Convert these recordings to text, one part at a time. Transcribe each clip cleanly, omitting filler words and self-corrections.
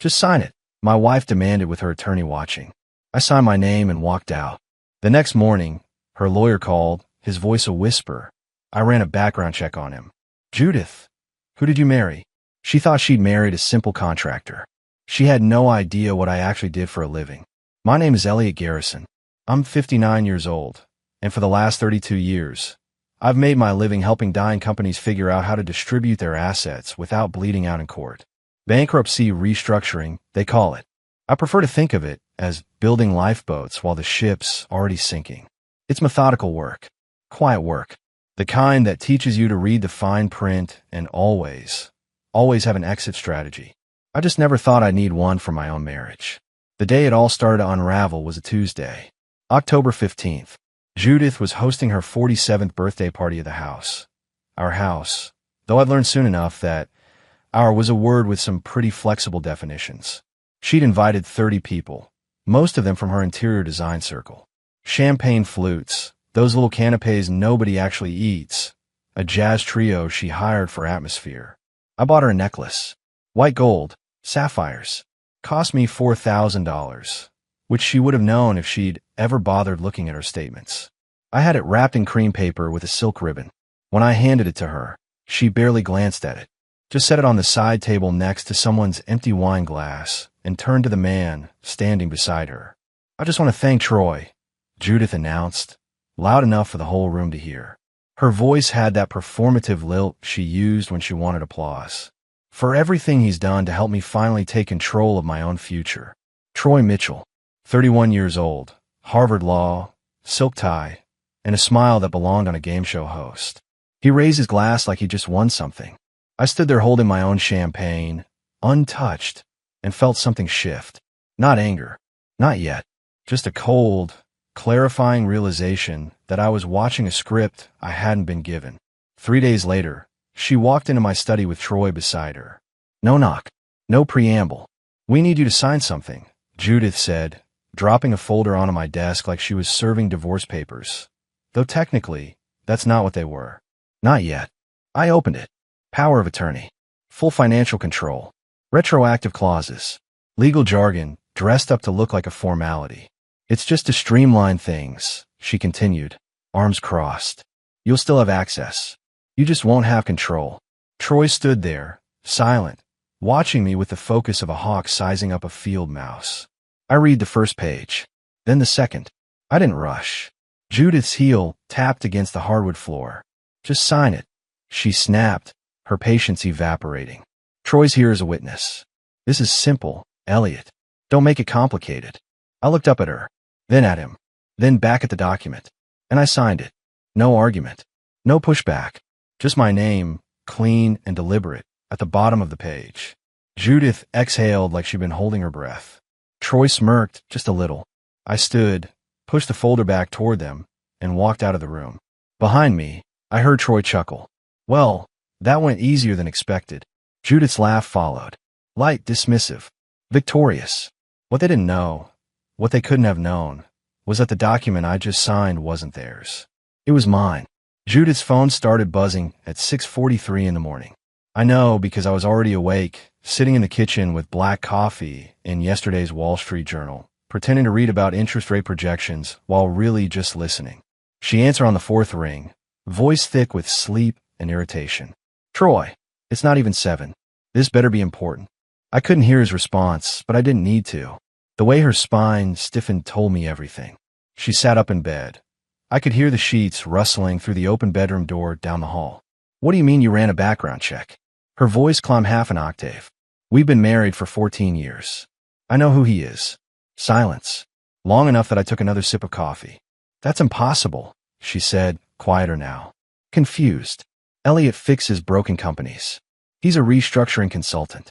Just sign it, my wife demanded with her attorney watching. I signed my name and walked out. The next morning, her lawyer called, his voice a whisper. I ran a background check on him. Judith, who did you marry? She thought she'd married a simple contractor. She had no idea what I actually did for a living. My name is Elliot Garrison. I'm 59 years old, and for the last 32 years, I've made my living helping dying companies figure out how to distribute their assets without bleeding out in court. Bankruptcy restructuring, they call it. I prefer to think of it as building lifeboats while the ship's already sinking. It's methodical work, quiet work, the kind that teaches you to read the fine print and always have an exit strategy. I just never thought I'd need one for my own marriage. The day it all started to unravel was a Tuesday, October 15th. Judith was hosting her 47th birthday party at the house. Our house, though I'd learned soon enough that our was a word with some pretty flexible definitions. She'd invited 30 people, most of them from her interior design circle. Champagne flutes, those little canapes nobody actually eats, a jazz trio she hired for atmosphere. I bought her a necklace, white gold, sapphires. Cost me $4,000, which she would have known if she'd ever bothered looking at her statements. I had it wrapped in cream paper with a silk ribbon. When I handed it to her, she barely glanced at it, just set it on the side table next to someone's empty wine glass and turned to the man standing beside her. I just want to thank Troy, Judith announced, loud enough for the whole room to hear. Her voice had that performative lilt she used when she wanted applause. For everything he's done to help me finally take control of my own future. Troy Mitchell, 31 years old, Harvard Law, silk tie, and a smile that belonged on a game show host. He raised his glass like he just won something. I stood there holding my own champagne, untouched, and felt something shift. Not anger, not yet, just a cold, clarifying realization that I was watching a script I hadn't been given. 3 days later, she walked into my study with Troy beside her. No knock, no preamble. We need you to sign something, Judith said, dropping a folder onto my desk like she was serving divorce papers. Though technically, that's not what they were. Not yet. I opened it. Power of attorney. Full financial control. Retroactive clauses. Legal jargon, dressed up to look like a formality. It's just to streamline things, she continued, arms crossed. You'll still have access. You just won't have control. Troy stood there, silent, watching me with the focus of a hawk sizing up a field mouse. I read the first page, then the second. I didn't rush. Judith's heel tapped against the hardwood floor. Just sign it, she snapped, her patience evaporating. Troy's here as a witness. This is simple, Elliot. Don't make it complicated. I looked up at her, then at him, then back at the document, and I signed it. No argument, no pushback. Just my name, clean and deliberate, at the bottom of the page. Judith exhaled like she'd been holding her breath. Troy smirked just a little. I stood, pushed the folder back toward them, and walked out of the room. Behind me, I heard Troy chuckle. Well, that went easier than expected. Judith's laugh followed. Light, dismissive, victorious. What they didn't know, what they couldn't have known, was that the document I just signed wasn't theirs. It was mine. Judith's phone started buzzing at 6:43 in the morning. I know because I was already awake, sitting in the kitchen with black coffee in yesterday's Wall Street Journal, pretending to read about interest rate projections while really just listening. She answered on the fourth ring, voice thick with sleep and irritation. Troy, it's not even 7. This better be important. I couldn't hear his response, but I didn't need to. The way her spine stiffened told me everything. She sat up in bed. I could hear the sheets rustling through the open bedroom door down the hall. What do you mean you ran a background check? Her voice climbed half an octave. We've been married for 14 years. I know who he is. Silence. Long enough that I took another sip of coffee. That's impossible, she said, quieter now. Confused. Elliot fixes broken companies. He's a restructuring consultant.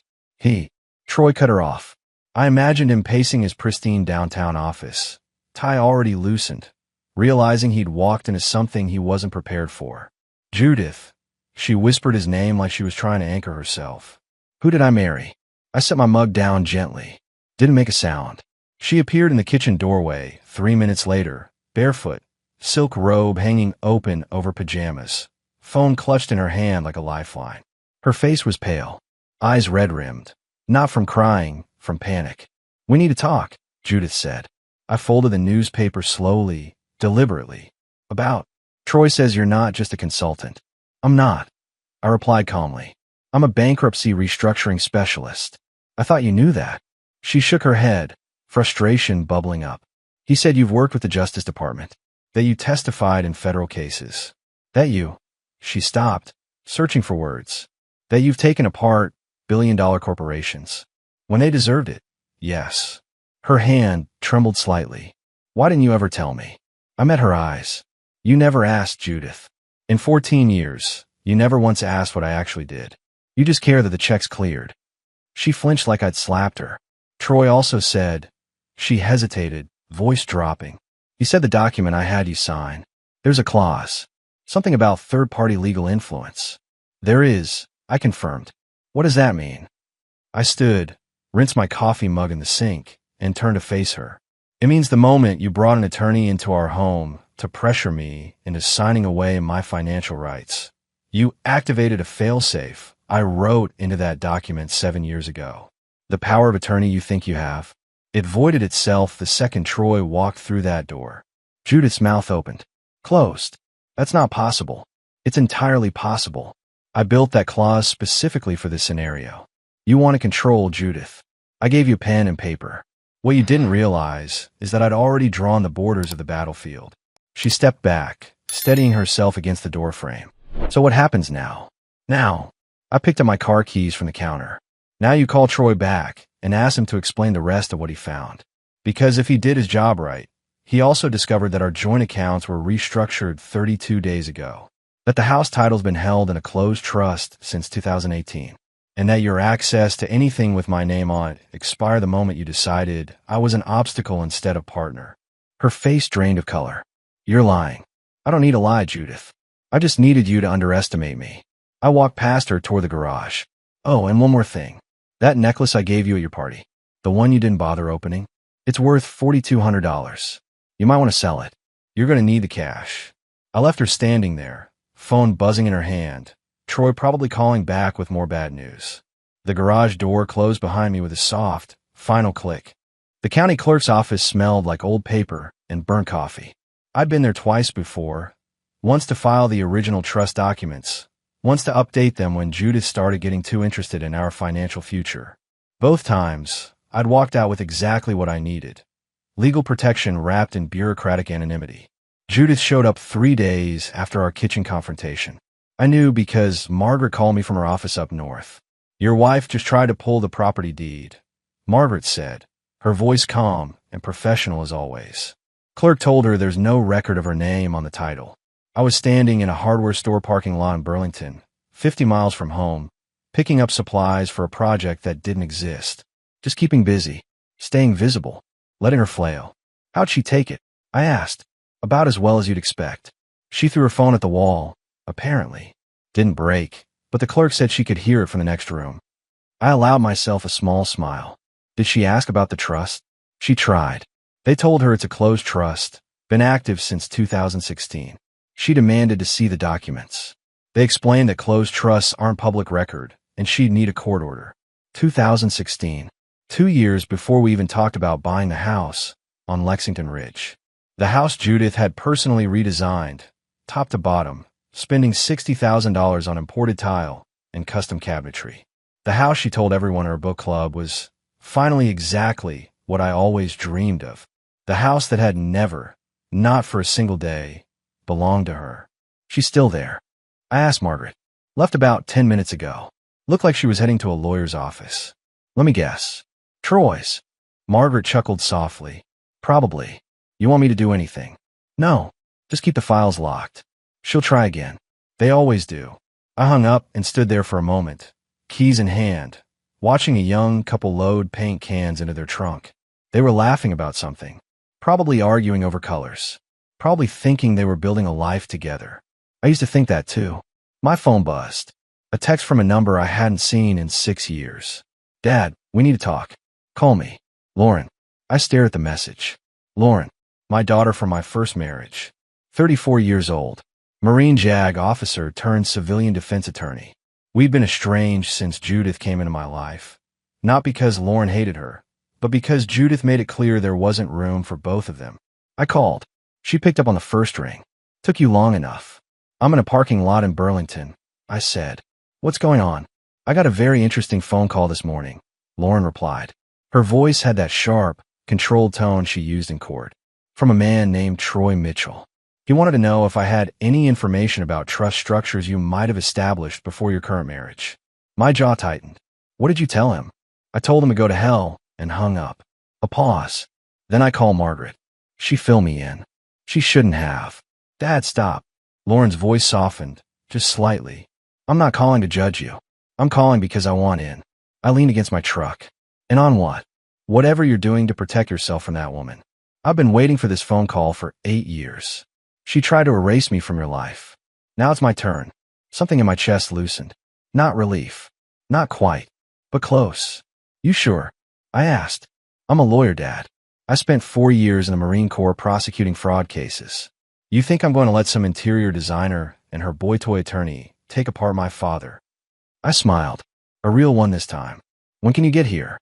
Troy cut her off. I imagined him pacing his pristine downtown office, tie already loosened, realizing he'd walked into something he wasn't prepared for. Judith. She whispered his name like she was trying to anchor herself. Who did I marry? I set my mug down gently. Didn't make a sound. She appeared in the kitchen doorway 3 minutes later, barefoot, silk robe hanging open over pajamas, phone clutched in her hand like a lifeline. Her face was pale, eyes red-rimmed, not from crying, from panic. We need to talk, Judith said. I folded the newspaper slowly, deliberately. About. Troy says you're not just a consultant. I'm not. I replied calmly. I'm a bankruptcy restructuring specialist. I thought you knew that. She shook her head, frustration bubbling up. He said you've worked with the Justice Department, that you testified in federal cases, that you. She stopped, searching for words. That you've taken apart billion-dollar corporations. When they deserved it. Yes. Her hand trembled slightly. Why didn't you ever tell me? I met her eyes. You never asked, Judith. In 14 years, you never once asked what I actually did. You just care that the check's cleared. She flinched like I'd slapped her. Troy also said. She hesitated, voice dropping. He said the document I had you sign. There's a clause. Something about third-party legal influence. There is, I confirmed. What does that mean? I stood, rinsed my coffee mug in the sink, and turned to face her. It means the moment you brought an attorney into our home to pressure me into signing away my financial rights, you activated a failsafe I wrote into that document 7 years ago. The power of attorney you think you have. It voided itself the second Troy walked through that door. Judith's mouth opened. Closed. That's not possible. It's entirely possible. I built that clause specifically for this scenario. You want to control Judith. I gave you pen and paper. What you didn't realize is that I'd already drawn the borders of the battlefield. She stepped back, steadying herself against the doorframe. So what happens now? Now. I picked up my car keys from the counter. Now you call Troy back and ask him to explain the rest of what he found. Because if he did his job right, he also discovered that our joint accounts were restructured 32 days ago, that the house title's been held in a closed trust since 2018, and that your access to anything with my name on it expired the moment you decided I was an obstacle instead of partner. Her face drained of color. You're lying. I don't need to lie, Judith. I just needed you to underestimate me. I walked past her toward the garage. Oh, and one more thing. That necklace I gave you at your party, the one you didn't bother opening, it's worth $4,200. You might want to sell it. You're going to need the cash. I left her standing there, phone buzzing in her hand, Troy probably calling back with more bad news. The garage door closed behind me with a soft, final click. The county clerk's office smelled like old paper and burnt coffee. I'd been there twice before, once to file the original trust documents, once to update them when Judith started getting too interested in our financial future. Both times, I'd walked out with exactly what I needed. Legal protection wrapped in bureaucratic anonymity. Judith showed up 3 days after our kitchen confrontation. I knew because Margaret called me from her office up north. Your wife just tried to pull the property deed, Margaret said, her voice calm and professional as always. Clerk told her there's no record of her name on the title. I was standing in a hardware store parking lot in Burlington, 50 miles from home, picking up supplies for a project that didn't exist. Just keeping busy, staying visible, letting her flail. How'd she take it? I asked. About as well as you'd expect. She threw her phone at the wall, apparently. Didn't break, but the clerk said she could hear it from the next room. I allowed myself a small smile. Did she ask about the trust? She tried. They told her it's a closed trust, been active since 2016. She demanded to see the documents. They explained that closed trusts aren't public record, and she'd need a court order. 2016. 2 years before we even talked about buying the house on Lexington Ridge. The house Judith had personally redesigned, top to bottom, spending $60,000 on imported tile and custom cabinetry. The house, she told everyone at her book club, was finally exactly what I always dreamed of. The house that had never, not for a single day, belonged to her. She's still there. I asked Margaret. Left about 10 minutes ago. Looked like she was heading to a lawyer's office. Let me guess. Troy's. Margaret chuckled softly. Probably. You want me to do anything? No. Just keep the files locked. She'll try again. They always do. I hung up and stood there for a moment, keys in hand, watching a young couple load paint cans into their trunk. They were laughing about something. Probably arguing over colors. Probably thinking they were building a life together. I used to think that too. My phone buzzed. A text from a number I hadn't seen in 6 years. Dad, we need to talk. Call me. Lauren. I stared at the message. Lauren. My daughter from my first marriage. 34 years old. Marine JAG officer turned civilian defense attorney. We'd been estranged since Judith came into my life. Not because Lauren hated her, but because Judith made it clear there wasn't room for both of them. I called. She picked up on the first ring. Took you long enough. I'm in a parking lot in Burlington, I said. What's going on? I got a very interesting phone call this morning, Lauren replied. Her voice had that sharp, controlled tone she used in court. From a man named Troy Mitchell. He wanted to know if I had any information about trust structures you might have established before your current marriage. My jaw tightened. What did you tell him? I told him to go to hell and hung up. A pause. Then I called Margaret. She filled me in. She shouldn't have. Dad, stop. Lauren's voice softened, just slightly. I'm not calling to judge you. I'm calling because I want in. I leaned against my truck. And on what? Whatever you're doing to protect yourself from that woman. I've been waiting for this phone call for 8 years. She tried to erase me from your life. Now it's my turn. Something in my chest loosened. Not relief. Not quite. But close. You sure? I asked. I'm a lawyer, Dad. I spent 4 years in the Marine Corps prosecuting fraud cases. You think I'm going to let some interior designer and her boy-toy attorney take apart my father? I smiled. A real one this time. When can you get here?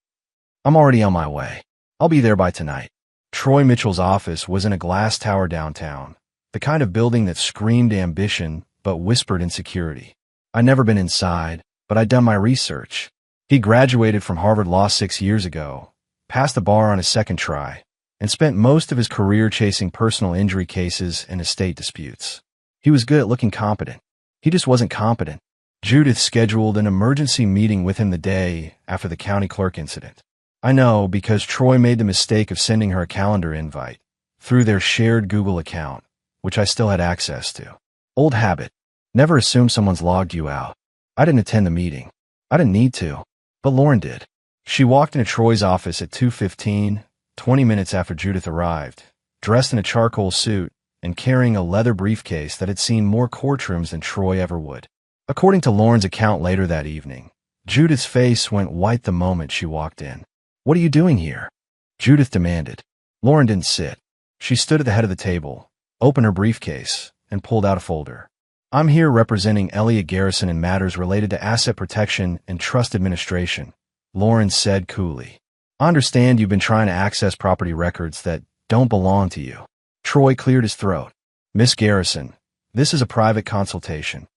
I'm already on my way. I'll be there by tonight. Troy Mitchell's office was in a glass tower downtown, the kind of building that screamed ambition but whispered insecurity. I'd never been inside, but I'd done my research. He graduated from Harvard Law 6 years ago, passed the bar on his second try, and spent most of his career chasing personal injury cases and estate disputes. He was good at looking competent. He just wasn't competent. Judith scheduled an emergency meeting with him the day after the county clerk incident. I know because Troy made the mistake of sending her a calendar invite through their shared Google account, which I still had access to. Old habit. Never assume someone's logged you out. I didn't attend the meeting. I didn't need to, but Lauren did. She walked into Troy's office at 2:15, 20 minutes after Judith arrived, dressed in a charcoal suit and carrying a leather briefcase that had seen more courtrooms than Troy ever would. According to Lauren's account later that evening, Judith's face went white the moment she walked in. What are you doing here? Judith demanded. Lauren didn't sit. She stood at the head of the table, opened her briefcase, and pulled out a folder. I'm here representing Elliot Garrison in matters related to asset protection and trust administration, Lauren said coolly. I understand you've been trying to access property records that don't belong to you. Troy cleared his throat. Miss Garrison, this is a private consultation.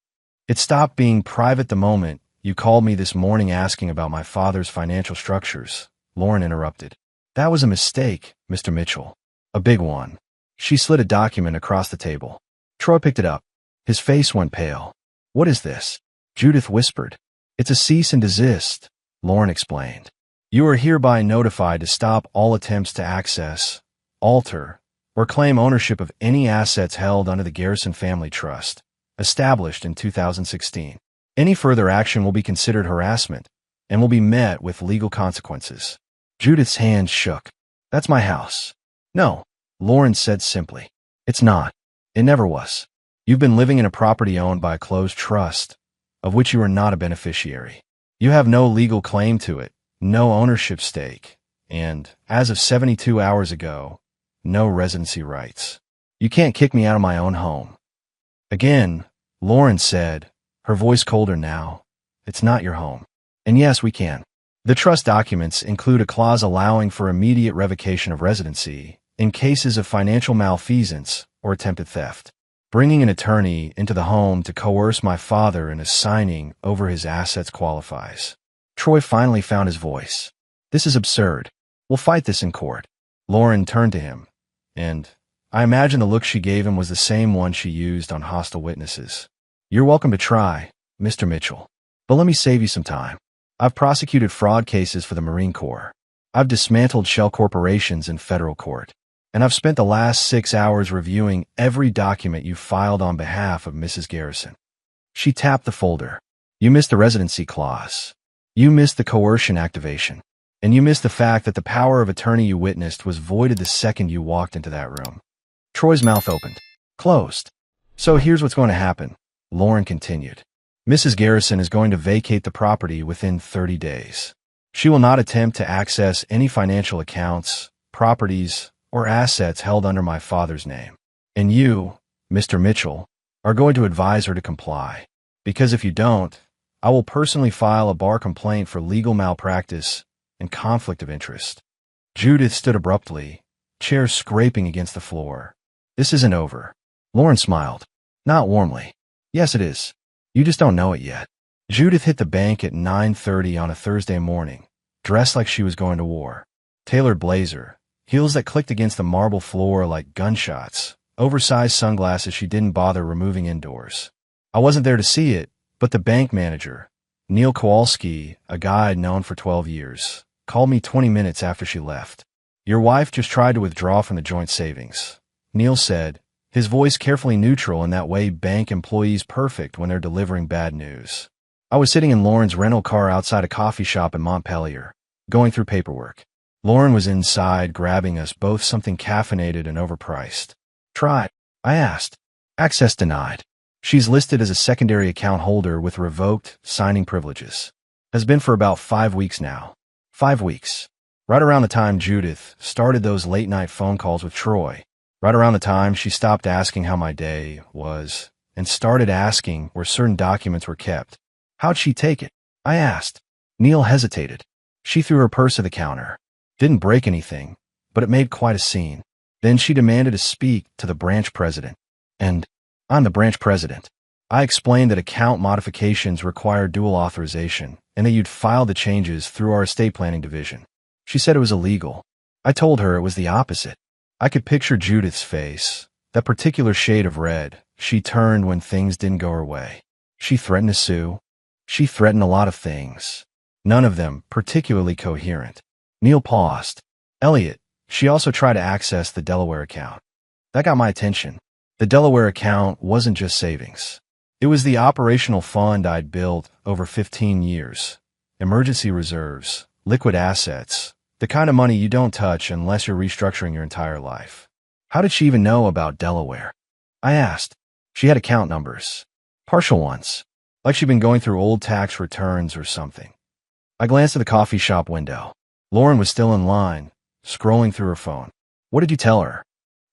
It stopped being private the moment you called me this morning asking about my father's financial structures, Lauren interrupted. That was a mistake, Mr. Mitchell. A big one. She slid a document across the table. Troy picked it up. His face went pale. What is this? Judith whispered. It's a cease and desist, Lauren explained. You are hereby notified to stop all attempts to access, alter, or claim ownership of any assets held under the Garrison Family Trust, established in 2016. Any further action will be considered harassment and will be met with legal consequences. Judith's hands shook. That's my house. No, Lauren said simply. It's not. It never was. You've been living in a property owned by a closed trust, of which you are not a beneficiary. You have no legal claim to it, no ownership stake, and, as of 72 hours ago, no residency rights. You can't kick me out of my own home. Again, Lauren said, her voice colder now, it's not your home. And yes, we can. The trust documents include a clause allowing for immediate revocation of residency in cases of financial malfeasance or attempted theft. Bringing an attorney into the home to coerce my father into signing over his assets qualifies. Troy finally found his voice. This is absurd. We'll fight this in court. Lauren turned to him, and I imagine the look she gave him was the same one she used on hostile witnesses. You're welcome to try, Mr. Mitchell. But let me save you some time. I've prosecuted fraud cases for the Marine Corps. I've dismantled shell corporations in federal court. And I've spent the last 6 hours reviewing every document you filed on behalf of Mrs. Garrison. She tapped the folder. You missed the residency clause. You missed the coercion activation. And you missed the fact that the power of attorney you witnessed was voided the second you walked into that room. Troy's mouth opened. Closed. So here's what's going to happen, Lauren continued. Mrs. Garrison is going to vacate the property within 30 days. She will not attempt to access any financial accounts, properties, or assets held under my father's name. And you, Mr. Mitchell, are going to advise her to comply. Because if you don't, I will personally file a bar complaint for legal malpractice and conflict of interest. Judith stood abruptly, chair scraping against the floor. This isn't over. Lauren smiled. Not warmly. Yes, it is. You just don't know it yet. Judith hit the bank at 9:30 on a Thursday morning, dressed like she was going to war. Tailored blazer, heels that clicked against the marble floor like gunshots, oversized sunglasses she didn't bother removing indoors. I wasn't there to see it, but the bank manager, Neil Kowalski, a guy I'd known for 12 years, called me 20 minutes after she left. Your wife just tried to withdraw from the joint savings, Neil said, his voice carefully neutral in that way bank employees perfect when they're delivering bad news. I was sitting in Lauren's rental car outside a coffee shop in Montpelier, going through paperwork. Lauren was inside grabbing us both something caffeinated and overpriced. Try, I asked. Access denied. She's listed as a secondary account holder with revoked signing privileges. Has been for about 5 weeks now. 5 weeks. Right around the time Judith started those late-night phone calls with Troy. Right around the time she stopped asking how my day was and started asking where certain documents were kept. How'd she take it? I asked. Neil hesitated. She threw her purse at the counter. Didn't break anything, but it made quite a scene. Then she demanded to speak to the branch president. And I'm the branch president. I explained that account modifications require dual authorization and that you'd file the changes through our estate planning division. She said it was illegal. I told her it was the opposite. I could picture Judith's face, that particular shade of red she turned when things didn't go her way. She threatened to sue. She threatened a lot of things, none of them particularly coherent. Neil paused. Elliot, she also tried to access the Delaware account. That got my attention. The Delaware account wasn't just savings. It was the operational fund I'd built over 15 years. Emergency reserves, liquid assets, the kind of money you don't touch unless you're restructuring your entire life. How did she even know about Delaware? I asked. She had account numbers. Partial ones. Like she'd been going through old tax returns or something. I glanced at the coffee shop window. Lauren was still in line, scrolling through her phone. What did you tell her?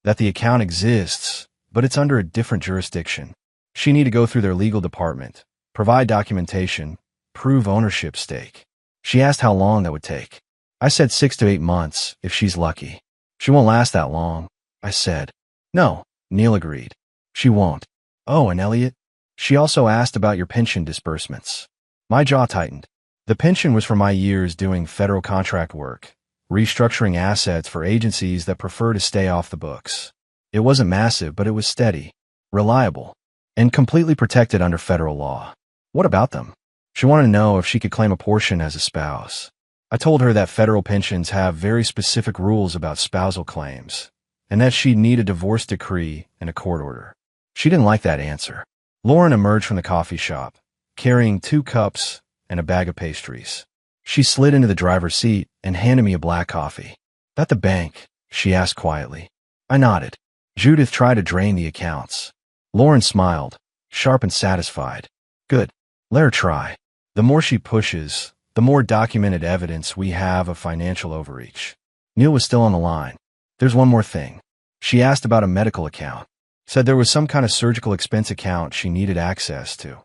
That the account exists, but it's under a different jurisdiction. She need to go through their legal department, provide documentation, prove ownership stake. She asked how long that would take. I said 6 to 8 months, if she's lucky. She won't last that long, I said. No, Neil agreed. She won't. Oh, and Elliot? She also asked about your pension disbursements. My jaw tightened. The pension was for my years doing federal contract work, restructuring assets for agencies that prefer to stay off the books. It wasn't massive, but it was steady, reliable, and completely protected under federal law. What about them? She wanted to know if she could claim a portion as a spouse. I told her that federal pensions have very specific rules about spousal claims, and that she'd need a divorce decree and a court order. She didn't like that answer. Lauren emerged from the coffee shop, carrying 2 cups and a bag of pastries. She slid into the driver's seat and handed me a black coffee. At the bank, she asked quietly. I nodded. Judith tried to drain the accounts. Lauren smiled, sharp and satisfied. Good. Let her try. The more she pushes, the more documented evidence we have of financial overreach. Neil was still on the line. There's one more thing. She asked about a medical account. Said there was some kind of surgical expense account she needed access to.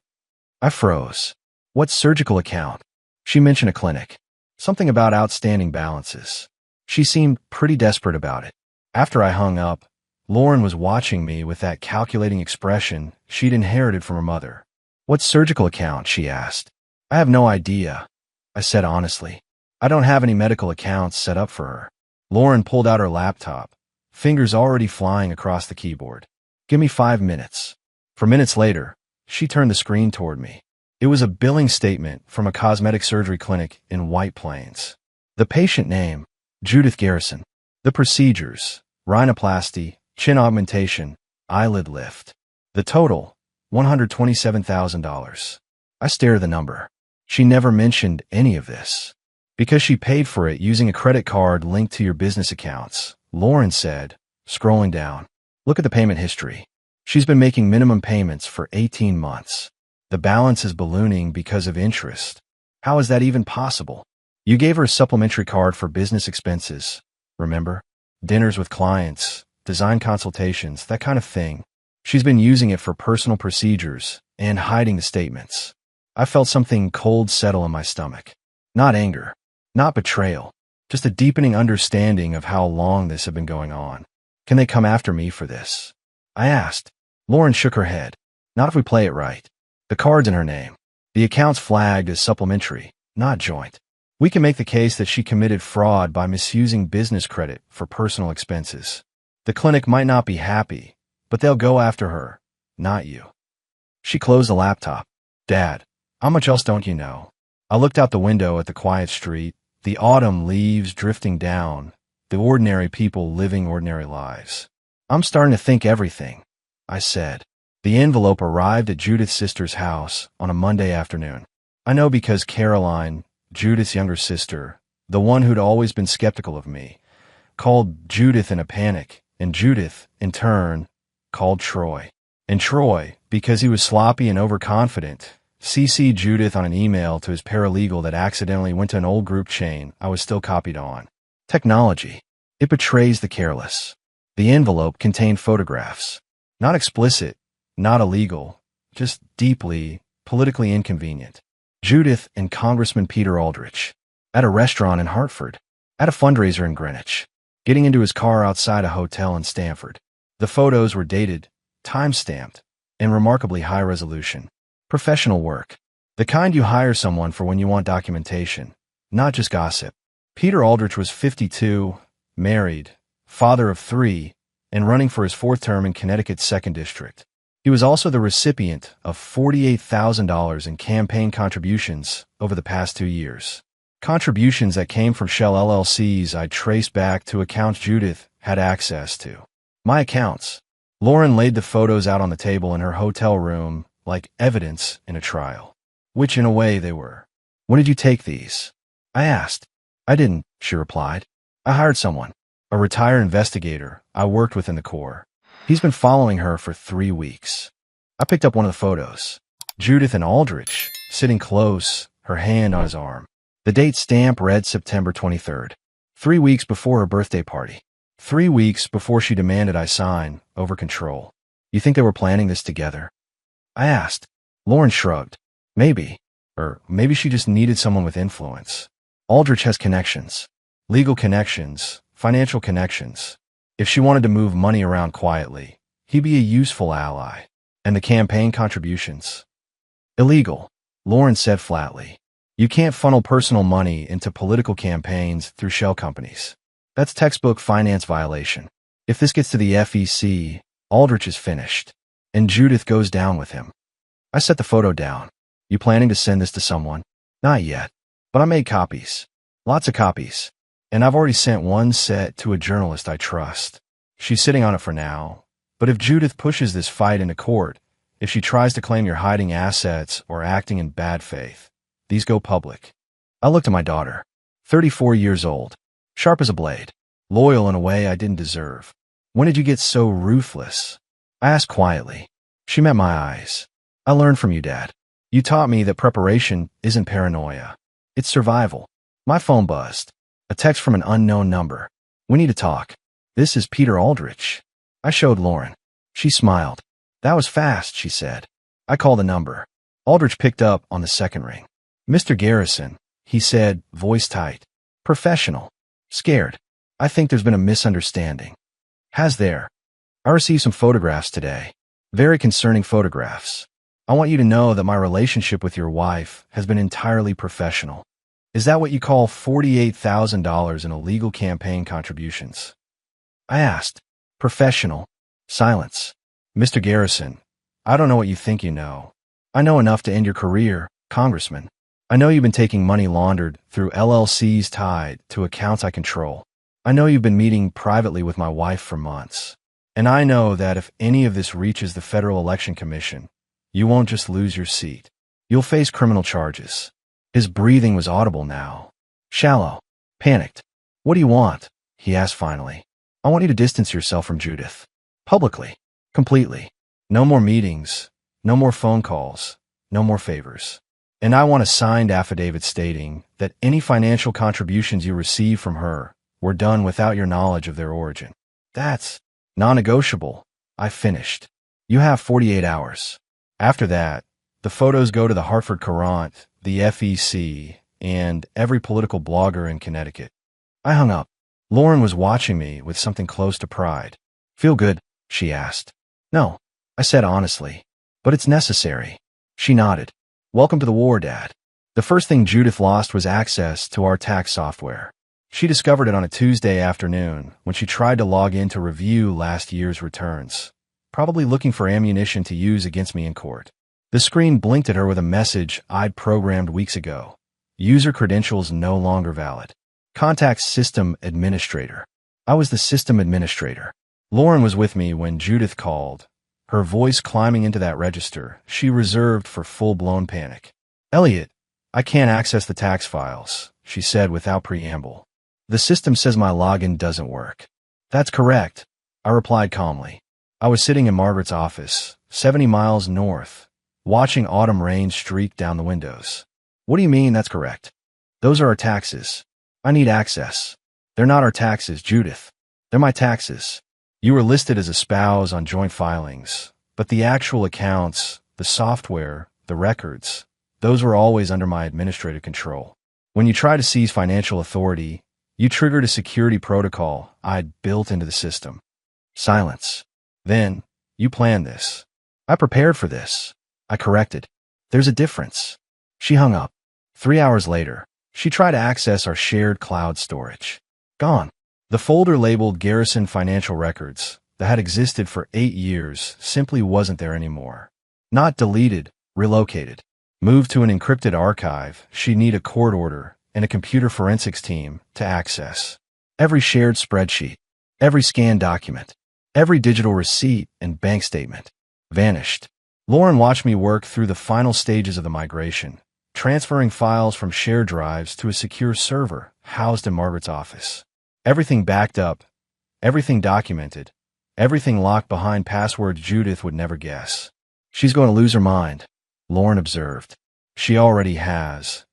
I froze. What surgical account? She mentioned a clinic. Something about outstanding balances. She seemed pretty desperate about it. After I hung up, Lauren was watching me with that calculating expression she'd inherited from her mother. What surgical account? She asked. I have no idea, I said honestly. I don't have any medical accounts set up for her. Lauren pulled out her laptop, fingers already flying across the keyboard. Give me 5 minutes. 4 minutes later, she turned the screen toward me. It was a billing statement from a cosmetic surgery clinic in White Plains. The patient name, Judith Garrison. The procedures, rhinoplasty, chin augmentation, eyelid lift. The total, $127,000. I stared at the number. She never mentioned any of this. Because she paid for it using a credit card linked to your business accounts, Lauren said, scrolling down. Look at the payment history. She's been making minimum payments for 18 months. The balance is ballooning because of interest. How is that even possible? You gave her a supplementary card for business expenses, remember? Dinners with clients, design consultations, that kind of thing. She's been using it for personal procedures and hiding the statements. I felt something cold settle in my stomach. Not anger. Not betrayal, just a deepening understanding of how long this had been going on. Can they come after me for this? I asked. Lauren shook her head. Not if we play it right. The card's in her name. The account's flagged as supplementary, not joint. We can make the case that she committed fraud by misusing business credit for personal expenses. The clinic might not be happy, but they'll go after her, not you. She closed the laptop. Dad, how much else don't you know? I looked out the window at the quiet street, the autumn leaves drifting down, the ordinary people living ordinary lives. I'm starting to think everything, I said. The envelope arrived at Judith's sister's house on a Monday afternoon. I know because Caroline, Judith's younger sister, the one who'd always been skeptical of me, called Judith in a panic, and Judith, in turn, called Troy. And Troy, because he was sloppy and overconfident, CC'd Judith on an email to his paralegal that accidentally went to an old group chain I was still copied on. Technology. It betrays the careless. The envelope contained photographs. Not explicit, not illegal, just deeply, politically inconvenient. Judith and Congressman Peter Aldrich. At a restaurant in Hartford. At a fundraiser in Greenwich. Getting into his car outside a hotel in Stamford. The photos were dated, time-stamped, and remarkably high resolution. Professional work. The kind you hire someone for when you want documentation, not just gossip. Peter Aldrich was 52, married, father of 3, and running for his 4th term in Connecticut's 2nd District. He was also the recipient of $48,000 in campaign contributions over the past 2 years. Contributions that came from shell LLCs I traced back to accounts Judith had access to. My accounts. Lauren laid the photos out on the table in her hotel room like evidence in a trial. Which in a way they were. When did you take these? I asked. I didn't, she replied. I hired someone. A retired investigator I worked with in the Corps. He's been following her for 3 weeks. I picked up one of the photos. Judith and Aldrich, sitting close, her hand on his arm. The date stamp read September 23rd. 3 weeks before her birthday party. 3 weeks before she demanded I sign over control. You think they were planning this together? I asked. Lauren shrugged. Maybe. Or maybe she just needed someone with influence. Aldrich has connections. Legal connections, financial connections. If she wanted to move money around quietly, he'd be a useful ally. And the campaign contributions? Illegal, Lauren said flatly. You can't funnel personal money into political campaigns through shell companies. That's textbook finance violation. If this gets to the FEC, Aldrich is finished. And Judith goes down with him. I set the photo down. You planning to send this to someone? Not yet. But I made copies. Lots of copies. And I've already sent one set to a journalist I trust. She's sitting on it for now. But if Judith pushes this fight into court, if she tries to claim you're hiding assets or acting in bad faith, these go public. I looked at my daughter. 34 years old. Sharp as a blade. Loyal in a way I didn't deserve. When did you get so ruthless? I asked quietly. She met my eyes. I learned from you, Dad. You taught me that preparation isn't paranoia. It's survival. My phone buzzed. A text from an unknown number. We need to talk. This is Peter Aldrich. I showed Lauren. She smiled. That was fast, she said. I called the number. Aldrich picked up on the second ring. Mr. Garrison, he said, voice tight. Professional. Scared. I think there's been a misunderstanding. Has there? I received some photographs today. Very concerning photographs. I want you to know that my relationship with your wife has been entirely professional. Is that what you call $48,000 in illegal campaign contributions? I asked. Professional. Silence. Mr. Garrison, I don't know what you think you know. I know enough to end your career, Congressman. I know you've been taking money laundered through LLCs tied to accounts I control. I know you've been meeting privately with my wife for months. And I know that if any of this reaches the Federal Election Commission, you won't just lose your seat. You'll face criminal charges. His breathing was audible now. Shallow. Panicked. What do you want? He asked finally. I want you to distance yourself from Judith. Publicly. Completely. No more meetings. No more phone calls. No more favors. And I want a signed affidavit stating that any financial contributions you receive from her were done without your knowledge of their origin. That's non-negotiable. I finished. You have 48 hours. After that, the photos go to the Hartford Courant, the FEC, and every political blogger in Connecticut. I hung up. Lauren was watching me with something close to pride. Feel good? She asked. No, I said honestly. But it's necessary. She nodded. Welcome to the war, Dad. The first thing Judith lost was access to our tax software. She discovered it on a Tuesday afternoon when she tried to log in to review last year's returns, probably looking for ammunition to use against me in court. The screen blinked at her with a message I'd programmed weeks ago. User credentials no longer valid. Contact system administrator. I was the system administrator. Lauren was with me when Judith called, her voice climbing into that register she reserved for full-blown panic. Elliot, I can't access the tax files, she said without preamble. The system says my login doesn't work. That's correct, I replied calmly. I was sitting in Margaret's office, 70 miles north, watching autumn rain streak down the windows. What do you mean that's correct? Those are our taxes. I need access. They're not our taxes, Judith. They're my taxes. You were listed as a spouse on joint filings, but the actual accounts, the software, the records, those were always under my administrative control. When you try to seize financial authority, you triggered a security protocol I'd built into the system. Silence. Then, you planned this. I prepared for this. I corrected. There's a difference. She hung up. 3 hours later, she tried to access our shared cloud storage. Gone. The folder labeled Garrison Financial Records that had existed for 8 years simply wasn't there anymore. Not deleted, relocated. Moved to an encrypted archive she'd need a court order and a computer forensics team to access. Every shared spreadsheet, every scanned document, every digital receipt and bank statement vanished. Lauren watched me work through the final stages of the migration, transferring files from shared drives to a secure server housed in Margaret's office. Everything backed up, everything documented, everything locked behind passwords Judith would never guess. She's going to lose her mind, Lauren observed. She already has,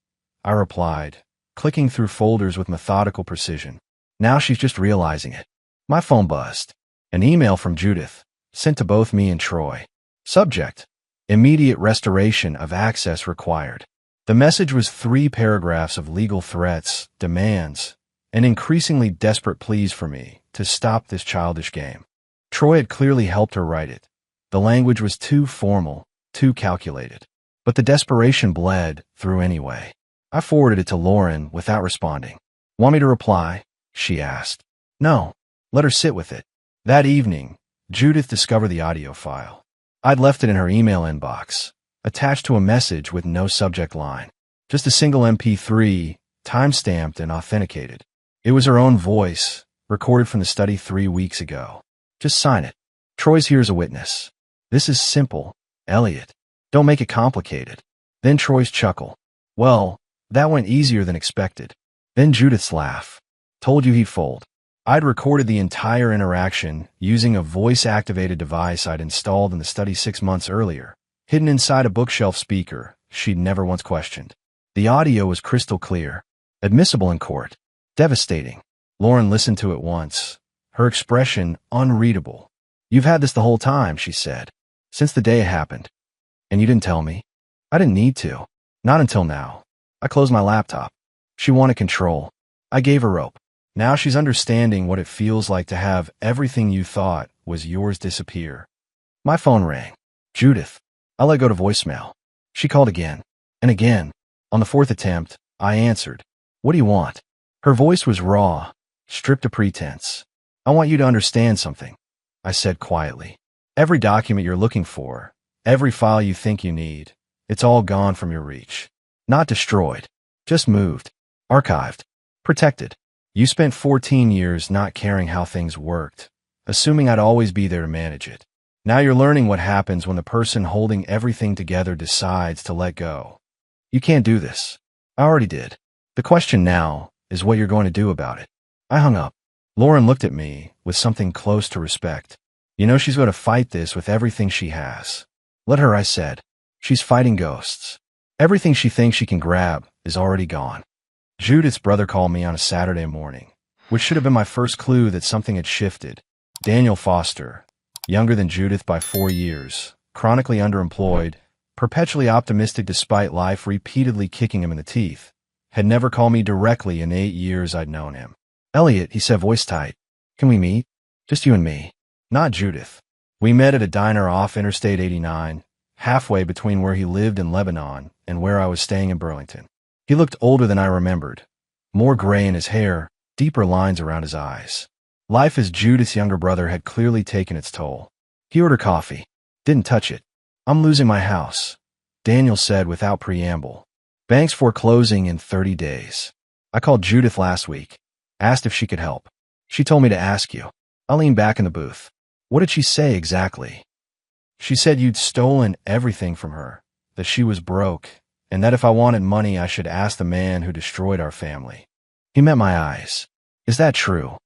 I replied, clicking through folders with methodical precision. Now she's just realizing it. My phone buzzed. An email from Judith, sent to both me and Troy. Subject: immediate restoration of access required. The message was 3 paragraphs of legal threats, demands, and increasingly desperate pleas for me to stop this childish game. Troy had clearly helped her write it. The language was too formal, too calculated. But the desperation bled through anyway. I forwarded it to Lauren without responding. Want me to reply? She asked. No. Let her sit with it. That evening, Judith discovered the audio file. I'd left it in her email inbox, attached to a message with no subject line. Just a single MP3, time-stamped and authenticated. It was her own voice, recorded from the study 3 weeks ago. Just sign it. Troy's here as a witness. This is simple, Elliot. Don't make it complicated. Then Troy's chuckle. Well, that went easier than expected. Then Judith's laugh. Told you he'd fold. I'd recorded the entire interaction using a voice-activated device I'd installed in the study 6 months earlier, hidden inside a bookshelf speaker she'd never once questioned. The audio was crystal clear, admissible in court. Devastating. Lauren listened to it once, her expression unreadable. You've had this the whole time, she said, since the day it happened. And you didn't tell me. I didn't need to. Not until now. I closed my laptop. She wanted control. I gave her rope. Now she's understanding what it feels like to have everything you thought was yours disappear. My phone rang. Judith. I let go to voicemail. She called again. And again. On the 4th attempt, I answered. What do you want? Her voice was raw, stripped of pretense. I want you to understand something, I said quietly. Every document you're looking for, every file you think you need, it's all gone from your reach. Not destroyed, just moved, archived, protected. You spent 14 years not caring how things worked, assuming I'd always be there to manage it. Now you're learning what happens when the person holding everything together decides to let go. You can't do this. I already did. The question now is what you're going to do about it. I hung up. Lauren looked at me with something close to respect. You know she's going to fight this with everything she has. Let her, I said. She's fighting ghosts. Everything she thinks she can grab is already gone. Judith's brother called me on a Saturday morning, which should have been my first clue that something had shifted. Daniel Foster, younger than Judith by 4 years, chronically underemployed, perpetually optimistic despite life repeatedly kicking him in the teeth. had never called me directly in the 8 years I'd known him. "Elliot," he said, voice tight. "Can we meet? Just you and me. Not Judith." We met at a diner off Interstate 89, halfway between where he lived in Lebanon and where I was staying in Burlington. He looked older than I remembered. More gray in his hair, deeper lines around his eyes. Life as Judith's younger brother had clearly taken its toll. He ordered coffee. Didn't touch it. "I'm losing my house," Daniel said without preamble. "Bank's foreclosing in 30 days. I called Judith last week. Asked if she could help. She told me to ask you." I leaned back in the booth. "What did she say exactly?" "She said you'd stolen everything from her, that she was broke, and that if I wanted money I should ask the man who destroyed our family." He met my eyes. "Is that true?"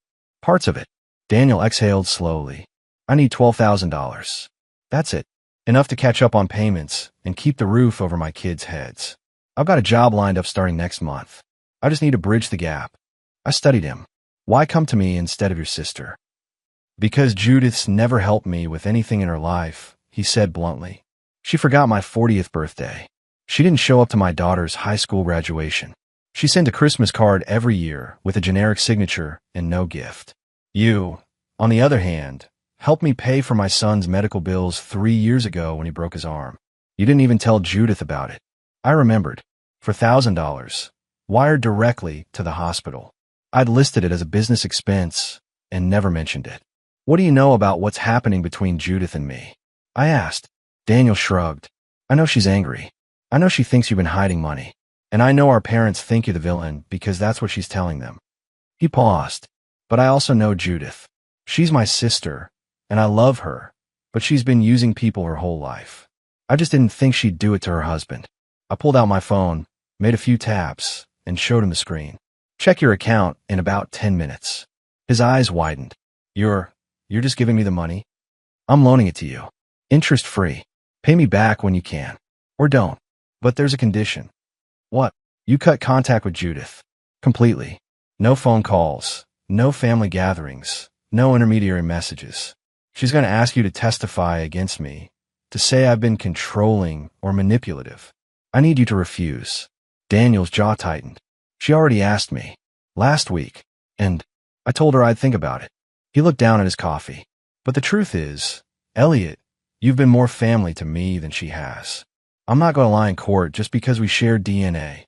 "Parts of it." Daniel exhaled slowly. "I need $12,000. That's it. Enough to catch up on payments and keep the roof over my kids' heads. I've got a job lined up starting next month. I just need to bridge the gap." I studied him. "Why come to me instead of your sister?" "Because Judith's never helped me with anything in her life," he said bluntly. "She forgot my 40th birthday. She didn't show up to my daughter's high school graduation. She sent a Christmas card every year with a generic signature and no gift. You, on the other hand, helped me pay for my son's medical bills 3 years ago when he broke his arm. You didn't even tell Judith about it." I remembered. For $1,000, wired directly to the hospital. I'd listed it as a business expense and never mentioned it. "What do you know about what's happening between Judith and me?" I asked. Daniel shrugged. "I know she's angry. I know she thinks you've been hiding money. And I know our parents think you're the villain because that's what she's telling them." He paused. "But I also know Judith. She's my sister, and I love her, but she's been using people her whole life. I just didn't think she'd do it to her husband." I pulled out my phone, made a few taps, and showed him the screen. "Check your account in about 10 minutes. His eyes widened. You're just giving me the money?" "I'm loaning it to you. Interest-free. Pay me back when you can. Or don't. But there's a condition." "What?" "You cut contact with Judith. Completely. No phone calls, no family gatherings, no intermediary messages. She's going to ask you to testify against me, to say I've been controlling or manipulative. I need you to refuse." Daniel's jaw tightened. "She already asked me. Last week. And I told her I'd think about it." He looked down at his coffee. "But the truth is, Elliot, you've been more family to me than she has. I'm not going to lie in court just because we share DNA."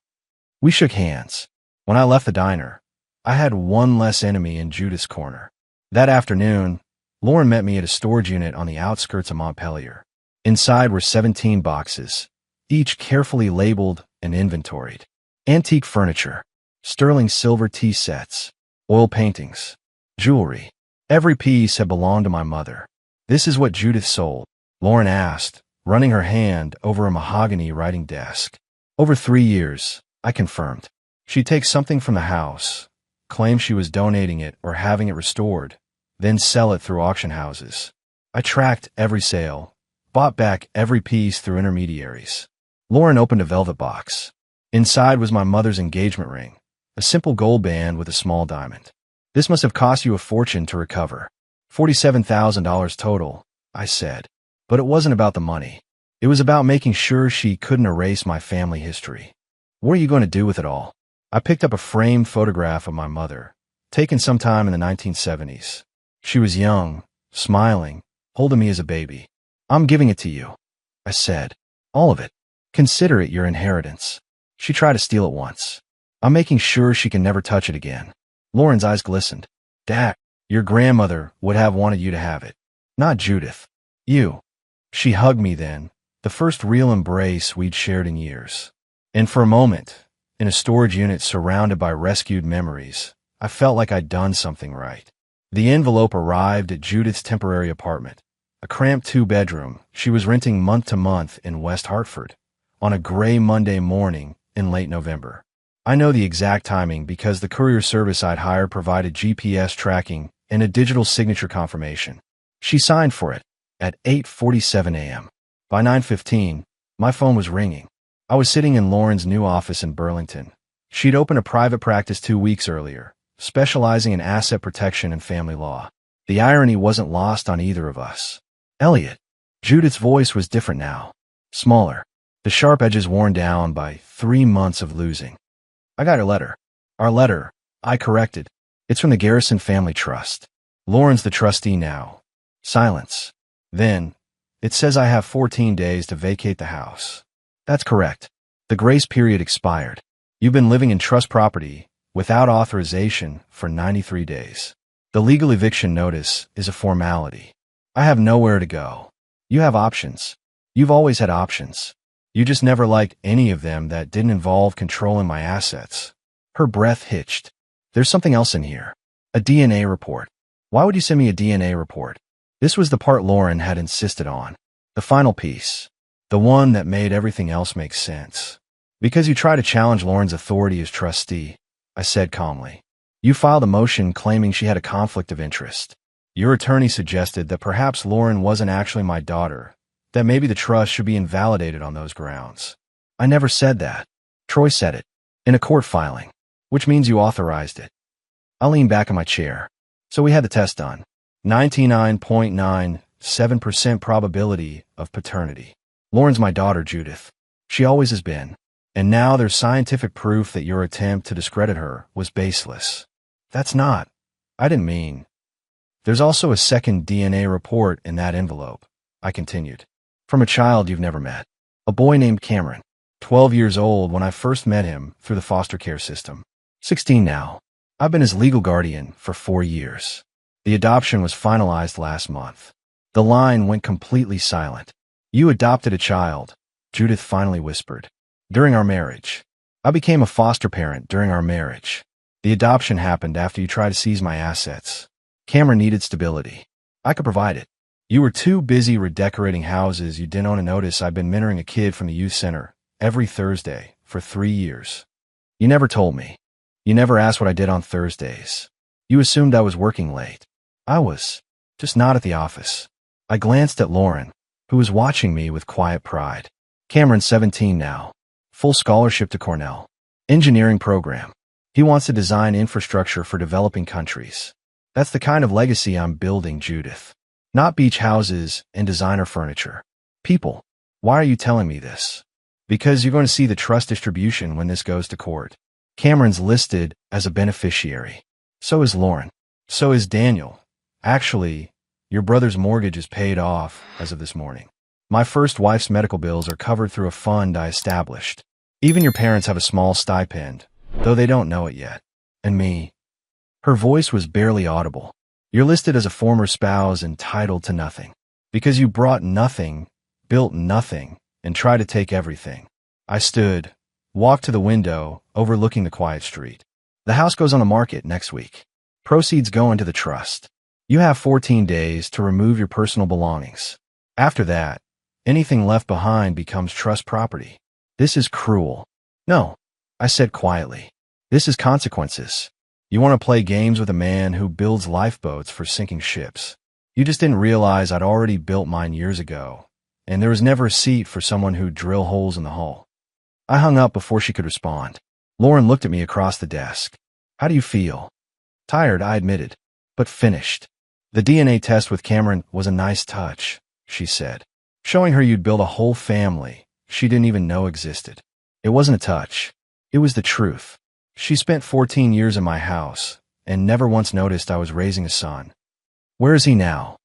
We shook hands. When I left the diner, I had one less enemy in Judith's corner. That afternoon, Lauren met me at a storage unit on the outskirts of Montpelier. Inside were 17 boxes, each carefully labeled and inventoried. Antique furniture, sterling silver tea sets, oil paintings, jewelry. Every piece had belonged to my mother. "This is what Judith sold?" Lauren asked, running her hand over a mahogany writing desk. "Over 3 years," I confirmed. "She'd take something from the house, claim she was donating it or having it restored, then sell it through auction houses. I tracked every sale, bought back every piece through intermediaries." Lauren opened a velvet box. Inside was my mother's engagement ring, a simple gold band with a small diamond. "This must have cost you a fortune to recover." $47,000 total, I said. But it wasn't about the money. It was about making sure she couldn't erase my family history. "What are you going to do with it all?" I picked up a framed photograph of my mother, taken sometime in the 1970s. She was young, smiling, holding me as a baby. "I'm giving it to you," I said. "All of it. Consider it your inheritance." She tried to steal it once. "I'm making sure she can never touch it again." Lauren's eyes glistened. "Dad, your grandmother would have wanted you to have it. Not Judith. You." She hugged me then, the first real embrace we'd shared in years. And for a moment, in a storage unit surrounded by rescued memories, I felt like I'd done something right. The envelope arrived at Judith's temporary apartment, a cramped 2-bedroom she was renting month to month in West Hartford, on a gray Monday morning in late November. I know the exact timing because the courier service I'd hired provided GPS tracking and a digital signature confirmation. She signed for it at 8:47 a.m. By 9:15, my phone was ringing. I was sitting in Lauren's new office in Burlington. She'd opened a private practice 2 weeks earlier, specializing in asset protection and family law. The irony wasn't lost on either of us. "Elliot." Judith's voice was different now, smaller, the sharp edges worn down by 3 months of losing. I got your letter. Our letter, I corrected. It's from the Garrison Family Trust. Lauren's the trustee now. Silence. Then, it says I have 14 days to vacate the house. That's correct. The grace period expired. You've been living in trust property without authorization for 93 days. The legal eviction notice is a formality. I have nowhere to go. You have options. You've always had options. You just never liked any of them that didn't involve controlling my assets. Her breath hitched. There's something else in here. A DNA report. Why would you send me a DNA report? This was the part Lauren had insisted on. The final piece. The one that made everything else make sense. Because you try to challenge Lauren's authority as trustee, I said calmly. You filed a motion claiming she had a conflict of interest. Your attorney suggested that perhaps Lauren wasn't actually my daughter, that maybe the trust should be invalidated on those grounds. I never said that. Troy said it. In a court filing. Which means you authorized it. I leaned back in my chair. So we had the test done. 99.97% probability of paternity. Lauren's my daughter, Judith. She always has been. And now there's scientific proof that your attempt to discredit her was baseless. That's not. I didn't mean. There's also a second DNA report in that envelope, I continued. From a child you've never met. A boy named Cameron. 12 years old when I first met him through the foster care system. 16 now. I've been his legal guardian for 4 years. The adoption was finalized last month. The line went completely silent. You adopted a child, Judith finally whispered. During our marriage. I became a foster parent during our marriage. The adoption happened after you tried to seize my assets. Cameron needed stability. I could provide it. You were too busy redecorating houses you didn't own to notice I've been mentoring a kid from the youth center every Thursday for 3 years. You never told me. You never asked what I did on Thursdays. You assumed I was working late. I was. Just not at the office. I glanced at Lauren, who was watching me with quiet pride. Cameron's 17 now. Full scholarship to Cornell. Engineering program. He wants to design infrastructure for developing countries. That's the kind of legacy I'm building, Judith. Not beach houses and designer furniture. People. Why are you telling me this? Because you're going to see the trust distribution when this goes to court. Cameron's listed as a beneficiary. So is Lauren. So is Daniel. Actually, your brother's mortgage is paid off as of this morning. My first wife's medical bills are covered through a fund I established. Even your parents have a small stipend, though they don't know it yet. And me. Her voice was barely audible. You're listed as a former spouse entitled to nothing. Because you brought nothing, built nothing, and tried to take everything. I stood, walked to the window, overlooking the quiet street. The house goes on the market next week. Proceeds go into the trust. You have 14 days to remove your personal belongings. After that, anything left behind becomes trust property. This is cruel. No, I said quietly. This is consequences. You want to play games with a man who builds lifeboats for sinking ships. You just didn't realize I'd already built mine years ago, and there was never a seat for someone who'd drill holes in the hull. I hung up before she could respond. Lauren looked at me across the desk. How do you feel? Tired, I admitted, but finished. The DNA test with Cameron was a nice touch, she said. Showing her you'd built a whole family she didn't even know existed. It wasn't a touch. It was the truth. She spent 14 years in my house and never once noticed I was raising a son. Where is he now?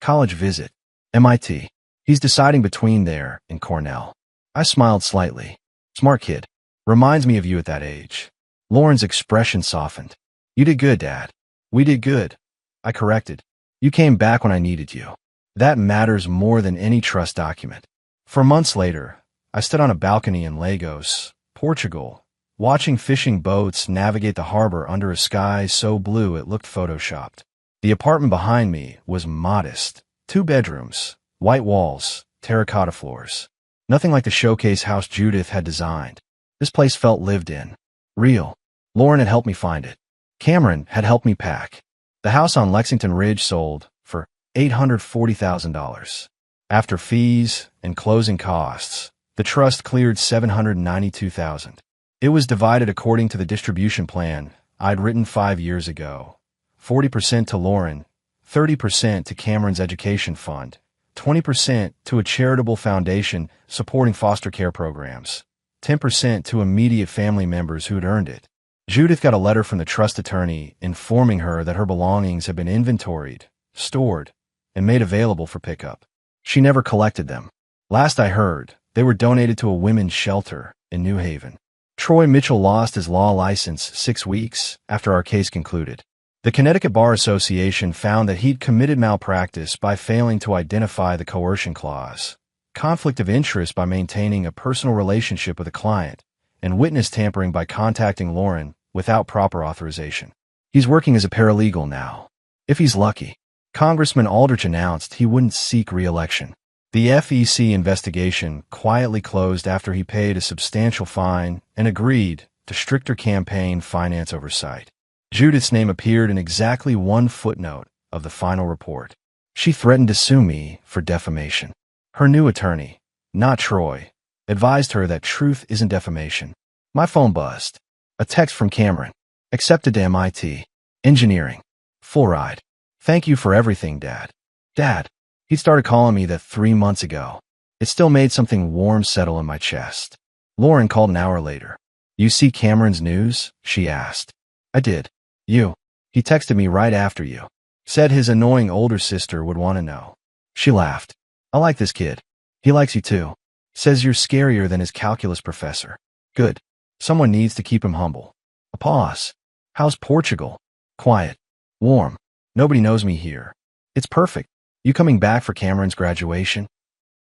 College visit. MIT. He's deciding between there and Cornell. I smiled slightly. Smart kid. Reminds me of you at that age. Lauren's expression softened. You did good, Dad. We did good. I corrected. You came back when I needed you. That matters more than any trust document. For months later, I stood on a balcony in Lagos, Portugal, watching fishing boats navigate the harbor under a sky so blue it looked photoshopped. The apartment behind me was modest. 2 bedrooms, white walls, terracotta floors. Nothing like the showcase house Judith had designed. This place felt lived in. Real. Lauren had helped me find it. Cameron had helped me pack. The house on Lexington Ridge sold for $840,000. After fees and closing costs, the trust cleared $792,000. It was divided according to the distribution plan I'd written 5 years ago. 40% to Lauren, 30% to Cameron's education fund, 20% to a charitable foundation supporting foster care programs, 10% to immediate family members who'd earned it. Judith got a letter from the trust attorney informing her that her belongings had been inventoried, stored, and made available for pickup. She never collected them. Last I heard, they were donated to a women's shelter in New Haven. Troy Mitchell lost his law license 6 weeks after our case concluded. The Connecticut Bar Association found that he'd committed malpractice by failing to identify the coercion clause, conflict of interest by maintaining a personal relationship with a client, and witness tampering by contacting Lauren without proper authorization. He's working as a paralegal now. If he's lucky. Congressman Aldrich announced he wouldn't seek re-election. The FEC investigation quietly closed after he paid a substantial fine and agreed to stricter campaign finance oversight. Judith's name appeared in exactly one footnote of the final report. She threatened to sue me for defamation. Her new attorney, not Troy, advised her that truth isn't defamation. My phone buzzed. A text from Cameron. Accepted to MIT. Engineering. Full ride. Thank you for everything, Dad. Dad. He started calling me that 3 months ago. It still made something warm settle in my chest. Lauren called an hour later. You see Cameron's news? She asked. I did. You. He texted me right after you. Said his annoying older sister would want to know. She laughed. I like this kid. He likes you too. Says you're scarier than his calculus professor. Good. Someone needs to keep him humble. A pause. How's Portugal? Quiet. Warm. Nobody knows me here. It's perfect. You coming back for Cameron's graduation?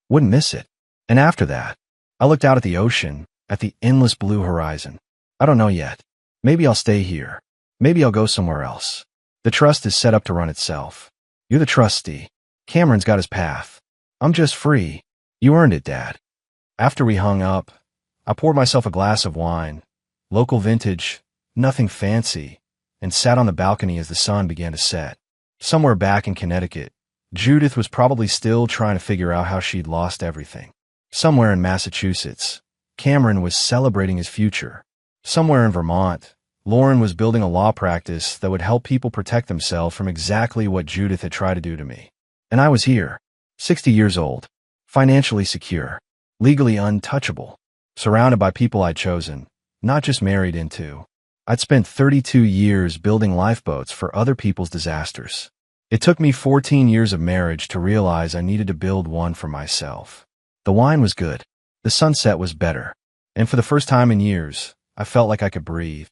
Wouldn't miss it. And after that, I looked out at the ocean, at the endless blue horizon. I don't know yet. Maybe I'll stay here. Maybe I'll go somewhere else. The trust is set up to run itself. You're the trustee. Cameron's got his path. I'm just free. You earned it, Dad. After we hung up, I poured myself a glass of wine, local vintage, nothing fancy, and sat on the balcony as the sun began to set. Somewhere back in Connecticut, Judith was probably still trying to figure out how she'd lost everything. Somewhere in Massachusetts, Cameron was celebrating his future. Somewhere in Vermont, Lauren was building a law practice that would help people protect themselves from exactly what Judith had tried to do to me. And I was here, 60 years old, financially secure, legally untouchable, surrounded by people I'd chosen, not just married into. I'd spent 32 years building lifeboats for other people's disasters. It took me 14 years of marriage to realize I needed to build one for myself. The wine was good. The sunset was better. And for the first time in years, I felt like I could breathe.